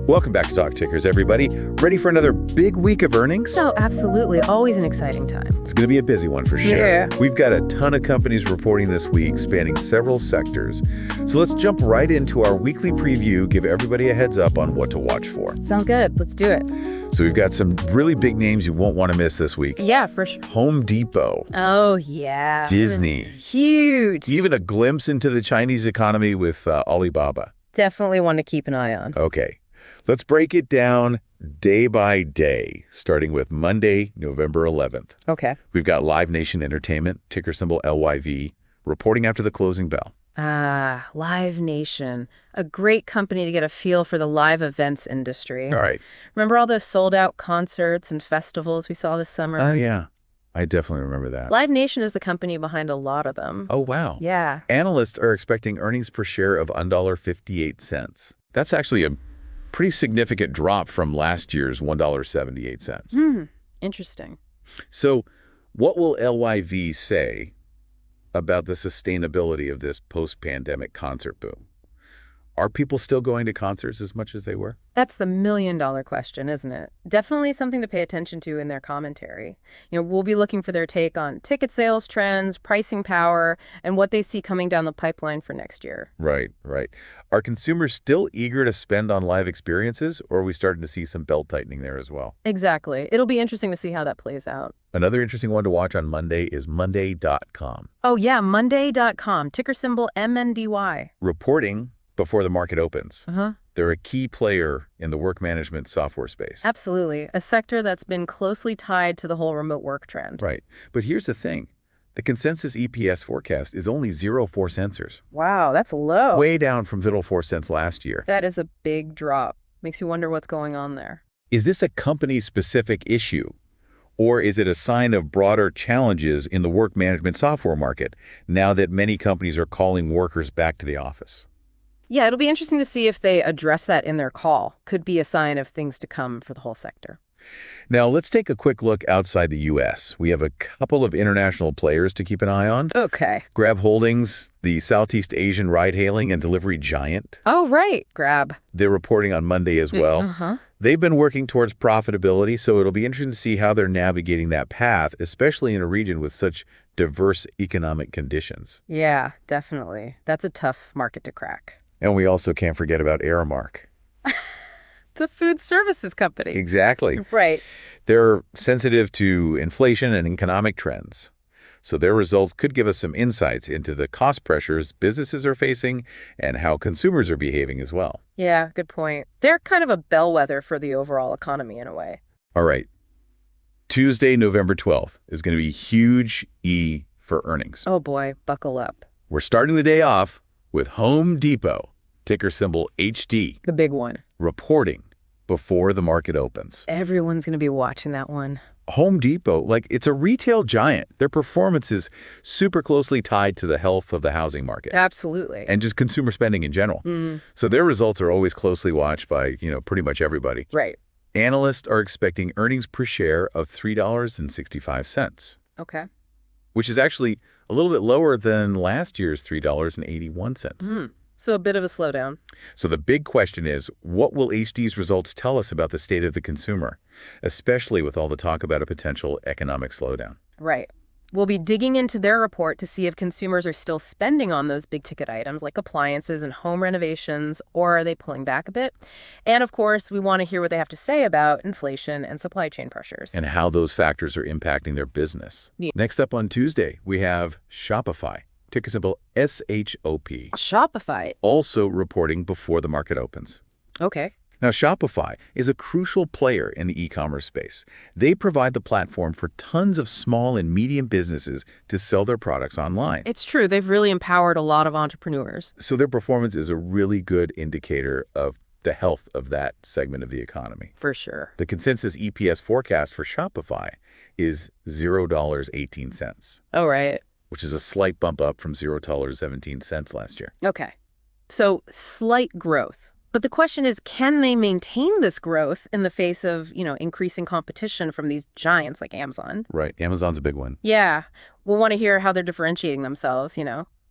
Welcome back to Talk Tickers, everybody. Ready for another big week of earnings? Oh, absolutely. Always an exciting time. It's going to be a busy one for sure. Yeah. We've got a ton of companies reporting this week, spanning several sectors. So let's jump right into our weekly preview, give everybody a heads up on what to watch for. Sounds good. Let's do it. So we've got some really big names you won't want to miss this week. Yeah, for sure. Home Depot. Oh, yeah. Disney. Huge. Even a glimpse into the Chinese economy with Alibaba. Definitely one to keep an eye on. Okay. Let's break it down day by day, starting with Monday, November 11th. Okay. We've got Live Nation Entertainment, ticker symbol LYV, reporting after the closing bell. Ah, Live Nation. A great company to get a feel for the live events industry. All right. Remember all those sold-out concerts and festivals we saw this summer? Oh, yeah. I definitely remember that. Live Nation is the company behind a lot of them. Oh, wow. Yeah. Analysts are expecting earnings per share of $1.58. That's actually a pretty significant drop from last year's $1.78. Interesting. So what will LYV say about the sustainability of this post-pandemic concert boom? Are people still going to concerts as much as they were? That's the million-dollar question, isn't it? Definitely something to pay attention to in their commentary. We'll be looking for their take on ticket sales trends, pricing power, and what they see coming down the pipeline for next year. Right. Are consumers still eager to spend on live experiences, or are we starting to see some belt tightening there as well? Exactly. It'll be interesting to see how that plays out. Another interesting one to watch on Monday is Monday.com. Oh, yeah, Monday.com, ticker symbol MNDY. Reporting before the market opens. Uh-huh. They're a key player in the work management software space. Absolutely. A sector that's been closely tied to the whole remote work trend. Right. But here's the thing. The consensus EPS forecast is only 0.04 cents. Wow, that's low. Way down from 0.04 cents last year. That is a big drop. Makes you wonder what's going on there. Is this a company-specific issue? Or is it a sign of broader challenges in the work management software market now that many companies are calling workers back to the office? Yeah, it'll be interesting to see if they address that in their call. Could be a sign of things to come for the whole sector. Now, let's take a quick look outside the U.S. We have a couple of international players to keep an eye on. Okay. Grab Holdings, the Southeast Asian ride-hailing and delivery giant. Oh, right. Grab. They're reporting on Monday as well. Uh-huh. They've been working towards profitability, so it'll be interesting to see how they're navigating that path, especially in a region with such diverse economic conditions. Yeah, definitely. That's a tough market to crack. And we also can't forget about Aramark. The food services company. Exactly. Right. They're sensitive to inflation and economic trends. So their results could give us some insights into the cost pressures businesses are facing and how consumers are behaving as well. Yeah, good point. They're kind of a bellwether for the overall economy in a way. All right. Tuesday, November 12th is going to be huge E for earnings. Oh boy, buckle up. We're starting the day off with Home Depot, ticker symbol HD, The big one. reporting before the market opens. Everyone's going to be watching that one. Home Depot, it's a retail giant. Their performance is super closely tied to the health of the housing market. Absolutely. And just consumer spending in general. So their results are always closely watched by, pretty much everybody. Right. Analysts are expecting earnings per share of $3.65. Okay. Which is actually a little bit lower than last year's $3.81. So a bit of a slowdown. So the big question is, what will HD's results tell us about the state of the consumer, especially with all the talk about a potential economic slowdown? Right. We'll be digging into their report to see if consumers are still spending on those big ticket items like appliances and home renovations, or are they pulling back a bit? And of course, we want to hear what they have to say about inflation and supply chain pressures. And how those factors are impacting their business. Yeah. Next up on Tuesday, we have Shopify, ticker symbol SHOP, Shopify. also reporting before the market opens. Okay. Now, Shopify is a crucial player in the e-commerce space. They provide the platform for tons of small and medium businesses to sell their products online. It's true. They've really empowered a lot of entrepreneurs. So their performance is a really good indicator of the health of that segment of the economy. For sure. The consensus EPS forecast for Shopify is $0.18, Oh, right. which is a slight bump up from $0.17 last year. Okay. So slight growth. But the question is, can they maintain this growth in the face of, increasing competition from these giants like Amazon? Right. Amazon's a big one. Yeah. We'll want to hear how they're differentiating themselves,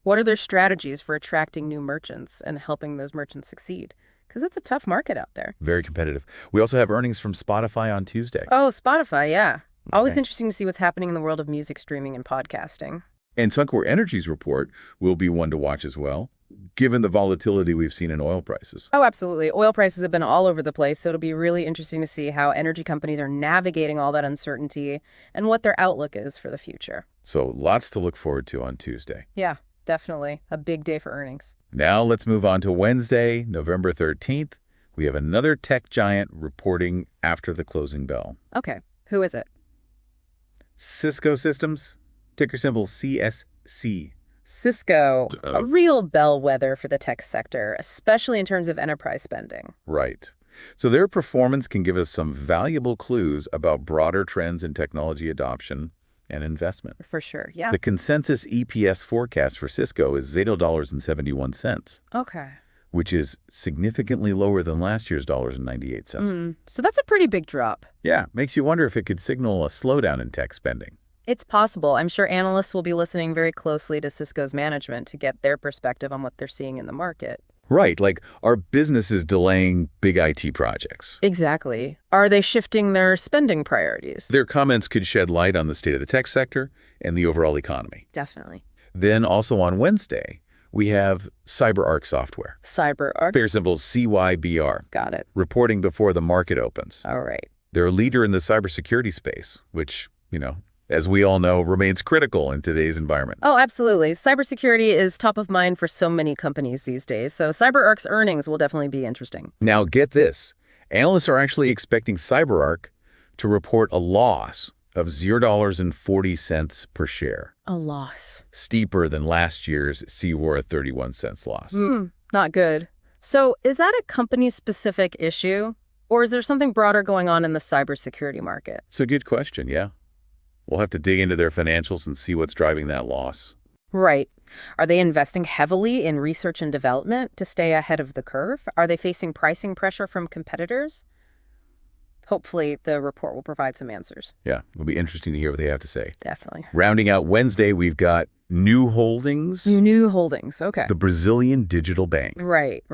What are their strategies for attracting new merchants and helping those merchants succeed? Because it's a tough market out there. Very competitive. We also have earnings from Spotify on Tuesday. Oh, Spotify, yeah. Always Okay. interesting to see what's happening in the world of music streaming and podcasting. And Suncor Energy's report will be one to watch as well, given the volatility we've seen in oil prices. Oh, absolutely. Oil prices have been all over the place, so it'll be really interesting to see how energy companies are navigating all that uncertainty and what their outlook is for the future. So lots to look forward to on Tuesday. Yeah, definitely. A big day for earnings. Now let's move on to Wednesday, November 13th. We have another tech giant reporting after the closing bell. Okay, who is it? Cisco Systems, ticker symbol CSC. Cisco, a real bellwether for the tech sector, especially in terms of enterprise spending. Right. So their performance can give us some valuable clues about broader trends in technology adoption and investment. For sure, yeah. The consensus EPS forecast for Cisco is $0.71, Okay. which is significantly lower than last year's $0.98. So that's a pretty big drop. Yeah, makes you wonder if it could signal a slowdown in tech spending. It's possible. I'm sure analysts will be listening very closely to Cisco's management to get their perspective on what they're seeing in the market. Right, like are businesses delaying big IT projects? Exactly. Are they shifting their spending priorities? Their comments could shed light on the state of the tech sector and the overall economy. Definitely. Then also on Wednesday, we have CyberArk Software, CyberArk. ticker symbol CYBR, Got it. reporting before the market opens. All right. They're a leader in the cybersecurity space, which, as we all know, remains critical in today's environment. Oh, absolutely. Cybersecurity is top of mind for so many companies these days, so CyberArk's earnings will definitely be interesting. Now, get this. Analysts are actually expecting CyberArk to report a loss of $0.40 per share, A loss. steeper than last year's Seawara 31 cents loss. Not good. So is that a company-specific issue, or is there something broader going on in the cybersecurity market? It's a good question, yeah. We'll have to dig into their financials and see what's driving that loss. Right. Are they investing heavily in research and development to stay ahead of the curve? Are they facing pricing pressure from competitors? Hopefully, the report will provide some answers. Yeah, it'll be interesting to hear what they have to say. Definitely. Rounding out Wednesday, we've got New Holdings, New holdings. Okay. the Brazilian digital bank. Right.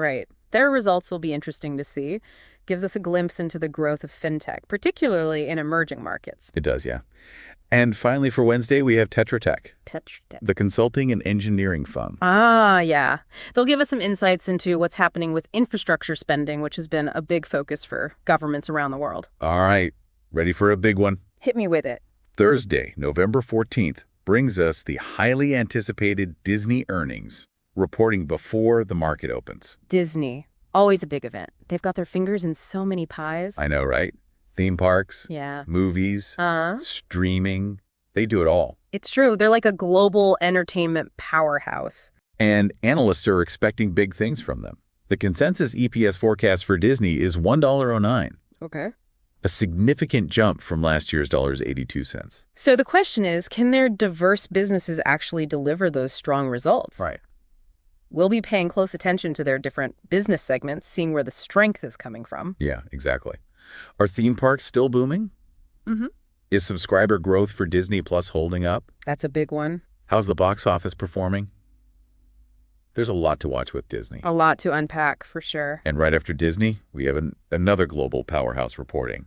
Their results will be interesting to see. Gives us a glimpse into the growth of fintech, particularly in emerging markets. It does, yeah. And finally, for Wednesday, we have Tetra Tech, the consulting and engineering fund. Ah, yeah. They'll give us some insights into what's happening with infrastructure spending, which has been a big focus for governments around the world. All right, ready for a big one? Hit me with it. Thursday, November 14th, brings us the highly anticipated Disney earnings, reporting before the market opens. Disney. Always a big event. They've got their fingers in so many pies. I know, right? Theme parks, Yeah. movies, streaming, they do it all. It's true. They're like a global entertainment powerhouse. And analysts are expecting big things from them. The consensus EPS forecast for Disney is $1.09, Okay. a significant jump from last year's $0.82. So the question is, can their diverse businesses actually deliver those strong results? Right. We'll be paying close attention to their different business segments, seeing where the strength is coming from. Yeah, exactly. Are theme parks still booming? Mm-hmm. Is subscriber growth for Disney Plus holding up? That's a big one. How's the box office performing? There's a lot to watch with Disney. A lot to unpack, for sure. And right after Disney, we have another global powerhouse reporting.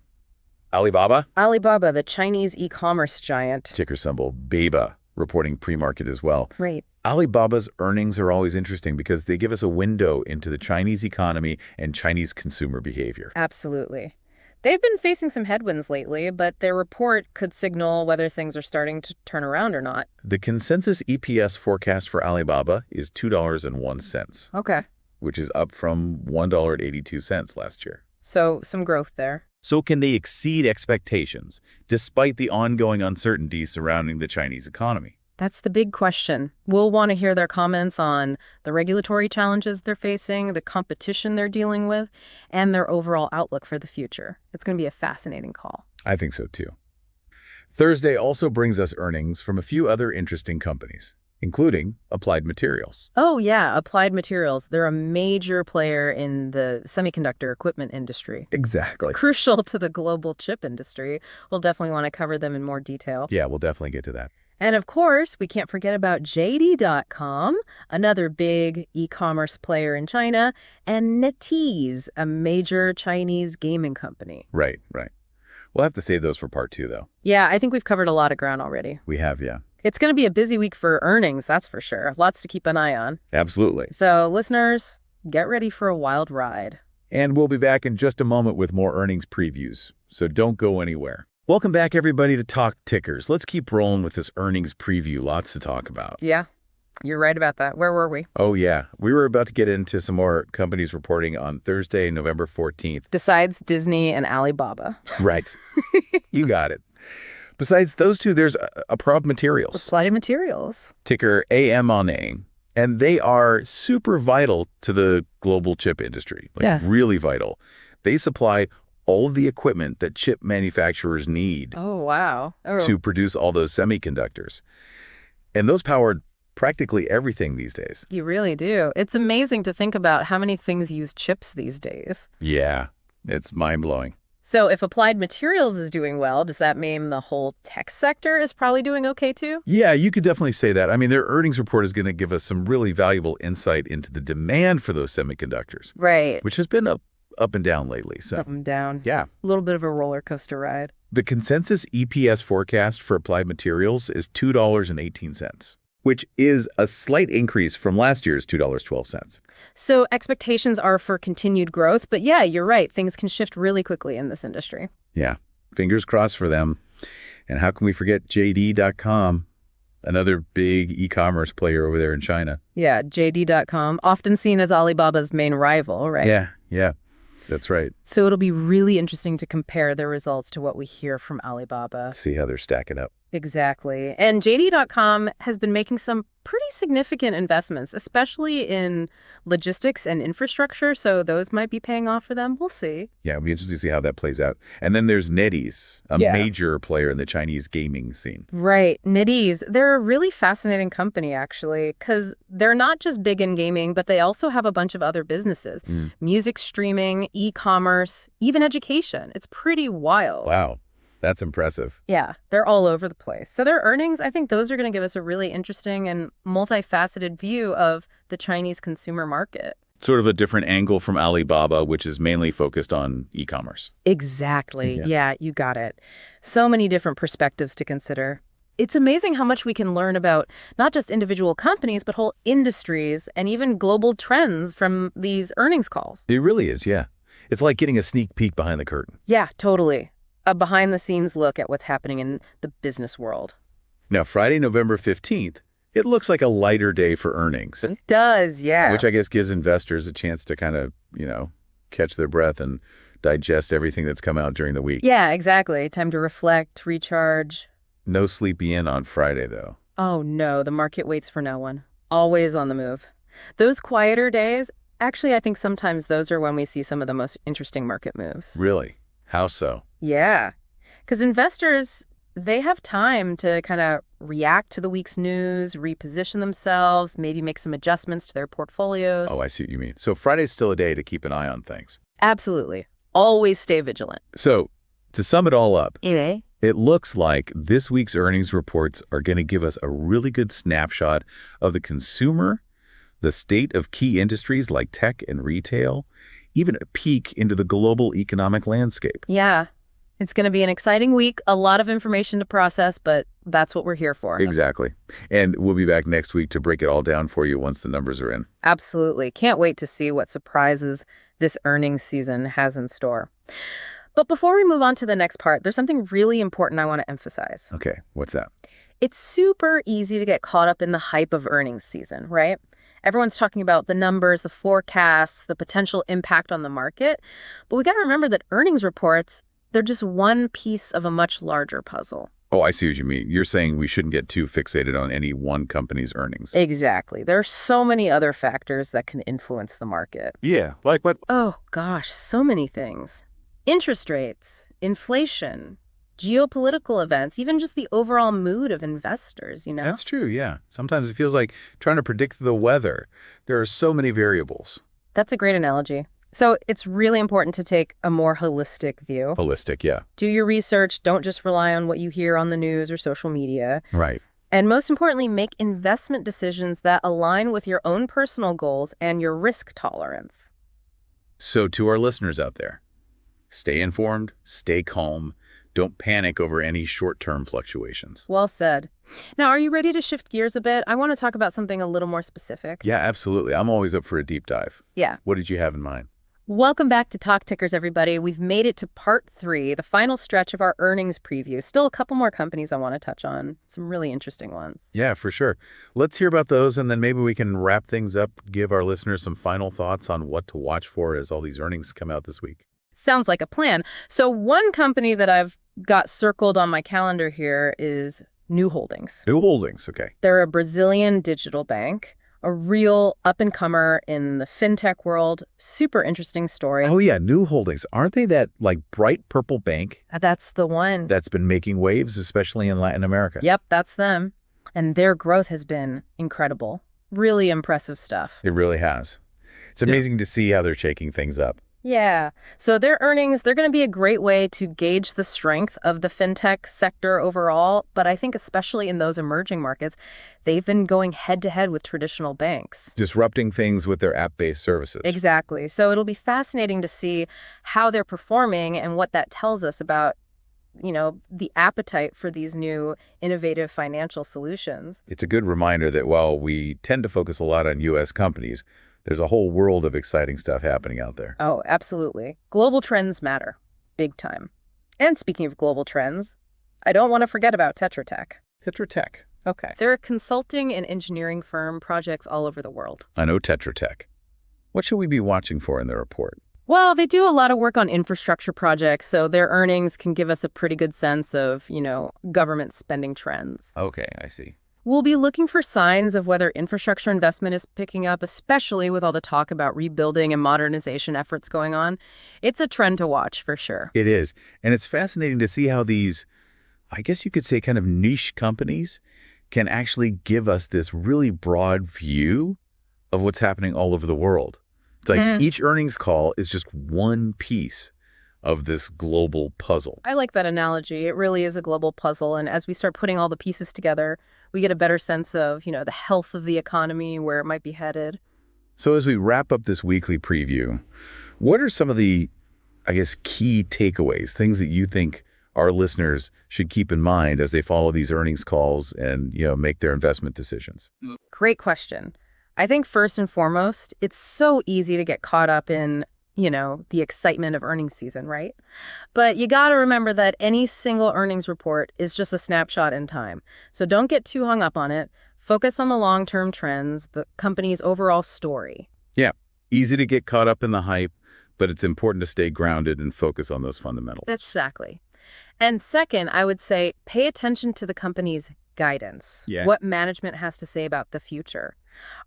Alibaba, Alibaba, the Chinese e-commerce giant. ticker symbol BABA, reporting pre-market as well. Right. Alibaba's earnings are always interesting because they give us a window into the Chinese economy and Chinese consumer behavior. Absolutely. They've been facing some headwinds lately, but their report could signal whether things are starting to turn around or not. The consensus EPS forecast for Alibaba is $2.01, Okay. which is up from $1.82 last year. So some growth there. So can they exceed expectations despite the ongoing uncertainty surrounding the Chinese economy? That's the big question. We'll want to hear their comments on the regulatory challenges they're facing, the competition they're dealing with, and their overall outlook for the future. It's going to be a fascinating call. I think so too. Thursday also brings us earnings from a few other interesting companies, including Applied Materials. Oh, yeah, Applied Materials. They're a major player in the semiconductor equipment industry. Exactly. Crucial to the global chip industry. We'll definitely want to cover them in more detail. Yeah, we'll definitely get to that. And of course, we can't forget about JD.com, another big e-commerce player in China, and NetEase, a major Chinese gaming company. Right, right. We'll have to save those for part 2, though. Yeah, I think we've covered a lot of ground already. We have, yeah. It's going to be a busy week for earnings, that's for sure. Lots to keep an eye on. Absolutely. So, listeners, get ready for a wild ride. And we'll be back in just a moment with more earnings previews, so don't go anywhere. Welcome back, everybody, to Talk Tickers. Let's keep rolling with this earnings preview. Lots to talk about. Yeah, you're right about that. Where were we? Oh, yeah. We were about to get into some more companies reporting on Thursday, November 14th. Besides Disney and Alibaba. Right. You got it. Besides those two, there's Applied Materials. Applied Materials. Ticker AMAT. And they are super vital to the global chip industry. Really vital. They supply all of the equipment that chip manufacturers need Oh, wow. to produce all those semiconductors. And those power practically everything these days. You really do. It's amazing to think about how many things use chips these days. Yeah, it's mind-blowing. So if Applied Materials is doing well, does that mean the whole tech sector is probably doing okay too? Yeah, you could definitely say that. I mean, their earnings report is going to give us some really valuable insight into the demand for those semiconductors. Right. Which has been up and down lately. So Up and down. yeah. A little bit of a roller coaster ride. The consensus EPS forecast for Applied Materials is $2.18, which is a slight increase from last year's $2.12. So expectations are for continued growth, but yeah, you're right. Things can shift really quickly in this industry. Yeah, fingers crossed for them. And how can we forget JD.com, another big e-commerce player over there in China? Yeah, JD.com, often seen as Alibaba's main rival, right? Yeah, that's right. So it'll be really interesting to compare their results to what we hear from Alibaba. See how they're stacking up. Exactly. And JD.com has been making some pretty significant investments, especially in logistics and infrastructure. So those might be paying off for them. We'll see. Yeah, it'll be interesting to see how that plays out. And then there's NetEase, a major player in the Chinese gaming scene. Right. NetEase, they're a really fascinating company, actually, because they're not just big in gaming, but they also have a bunch of other businesses. Music streaming, e-commerce, even education. It's pretty wild. Wow. That's impressive. Yeah, they're all over the place. So their earnings, I think those are going to give us a really interesting and multifaceted view of the Chinese consumer market. Sort of a different angle from Alibaba, which is mainly focused on e-commerce. Exactly. Yeah, you got it. So many different perspectives to consider. It's amazing how much we can learn about not just individual companies, but whole industries and even global trends from these earnings calls. It really is, yeah. It's like getting a sneak peek behind the curtain. Yeah, totally. A behind-the-scenes look at what's happening in the business world. Now, Friday, November 15th, it looks like a lighter day for earnings. It does, yeah. Which I guess gives investors a chance to kind of, catch their breath and digest everything that's come out during the week. Yeah, exactly. Time to reflect, recharge. No sleepy in on Friday, though. Oh, no. The market waits for no one. Always on the move. Those quieter days, actually, I think sometimes those are when we see some of the most interesting market moves. Really? How so? Yeah, because investors, they have time to kind of react to the week's news, reposition themselves, maybe make some adjustments to their portfolios. Oh, I see what you mean. So Friday's still a day to keep an eye on things. Absolutely. Always stay vigilant. So to sum it all up, It looks like this week's earnings reports are going to give us a really good snapshot of the consumer, the state of key industries like tech and retail, even a peek into the global economic landscape. Yeah. It's going to be an exciting week, a lot of information to process, but that's what we're here for. Exactly. And we'll be back next week to break it all down for you once the numbers are in. Absolutely. Can't wait to see what surprises this earnings season has in store. But before we move on to the next part, there's something really important I want to emphasize. Okay, what's that? It's super easy to get caught up in the hype of earnings season, right? Everyone's talking about the numbers, the forecasts, the potential impact on the market. But we got to remember that earnings reports, they're just one piece of a much larger puzzle. Oh, I see what you mean. You're saying we shouldn't get too fixated on any one company's earnings. Exactly. There are so many other factors that can influence the market. Yeah, like what? Oh, gosh, so many things. Interest rates, inflation, geopolitical events, even just the overall mood of investors, That's true, yeah. Sometimes it feels like trying to predict the weather. There are so many variables. That's a great analogy. So it's really important to take a more holistic view. Holistic, yeah. Do your research. Don't just rely on what you hear on the news or social media. Right. And most importantly, make investment decisions that align with your own personal goals and your risk tolerance. So to our listeners out there, stay informed, stay calm, don't panic over any short-term fluctuations. Well said. Now, are you ready to shift gears a bit? I want to talk about something a little more specific. Yeah, absolutely. I'm always up for a deep dive. Yeah. What did you have in mind? Welcome back to Talk Tickers, everybody. We've made it to part 3, the final stretch of our earnings preview. Still a couple more companies I want to touch on. Some really interesting ones. Yeah, for sure. Let's hear about those, and then maybe we can wrap things up, give our listeners some final thoughts on what to watch for as all these earnings come out this week. Sounds like a plan. So one company that I've got circled on my calendar here is New Holdings. New Holdings, okay. They're a Brazilian digital bank, a real up-and-comer in the fintech world. Super interesting story. Oh, yeah, New Holdings. Aren't they that, like, bright purple bank That's the one. that's been making waves, especially in Latin America? Yep, that's them. And their growth has been incredible. Really impressive stuff. It really has. It's amazing to see how they're shaking things up. Yeah. So their earnings, they're going to be a great way to gauge the strength of the fintech sector overall. But I think especially in those emerging markets, they've been going head to head with traditional banks. Disrupting things with their app-based services. Exactly. So it'll be fascinating to see how they're performing and what that tells us about, the appetite for these new innovative financial solutions. It's a good reminder that while we tend to focus a lot on U.S. companies, there's a whole world of exciting stuff happening out there. Oh, absolutely. Global trends matter. Big time. And speaking of global trends, I don't want to forget about Tetra Tech. Tetra Tech. Okay. They're a consulting and engineering firm, projects all over the world. I know Tetra Tech. What should we be watching for in their report? Well, they do a lot of work on infrastructure projects, so their earnings can give us a pretty good sense of, government spending trends. Okay, I see. We'll be looking for signs of whether infrastructure investment is picking up, especially with all the talk about rebuilding and modernization efforts going on. It's a trend to watch for sure. It is. And it's fascinating to see how these, I guess you could say, kind of niche companies can actually give us this really broad view of what's happening all over the world. It's like each earnings call is just one piece of this global puzzle. I like that analogy. It really is a global puzzle. And as we start putting all the pieces together, we get a better sense of, the health of the economy, where it might be headed. So as we wrap up this weekly preview, what are some of the, key takeaways, things that you think our listeners should keep in mind as they follow these earnings calls and, make their investment decisions? Great question. I think first and foremost, it's so easy to get caught up in, the excitement of earnings season, right? But you got to remember that any single earnings report is just a snapshot in time. So don't get too hung up on it. Focus on the long-term trends, the company's overall story. Yeah, easy to get caught up in the hype, but it's important to stay grounded and focus on those fundamentals. Exactly. And second, I would say pay attention to the company's guidance. Yeah. What management has to say about the future.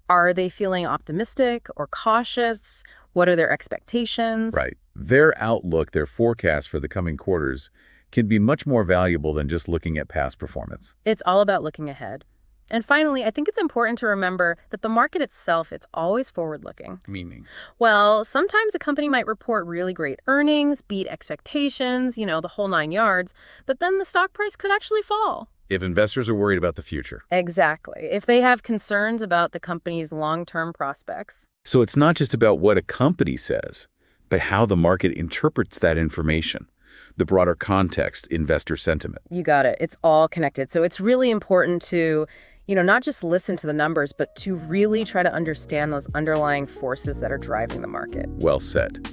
Are they feeling optimistic or cautious? What are their expectations? Right. Their outlook, their forecast for the coming quarters can be much more valuable than just looking at past performance. It's all about looking ahead. And finally, I think it's important to remember that the market itself, it's always forward-looking. Meaning? Well, sometimes a company might report really great earnings, beat expectations, the whole 9 yards, but then the stock price could actually fall. If investors are worried about the future. Exactly. If they have concerns about the company's long-term prospects. So it's not just about what a company says, but how the market interprets that information, the broader context, investor sentiment. You got it. It's all connected. So it's really important to, not just listen to the numbers, but to really try to understand those underlying forces that are driving the market. Well said.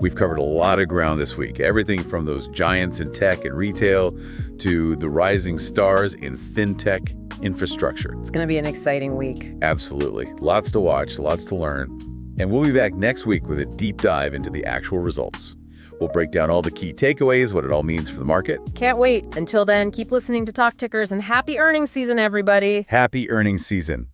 We've covered a lot of ground this week, everything from those giants in tech and retail to the rising stars in fintech infrastructure. It's going to be an exciting week. Absolutely. Lots to watch, lots to learn. And we'll be back next week with a deep dive into the actual results. We'll break down all the key takeaways, what it all means for the market. Can't wait. Until then, keep listening to Talk Tickers and happy earnings season, everybody. Happy earnings season.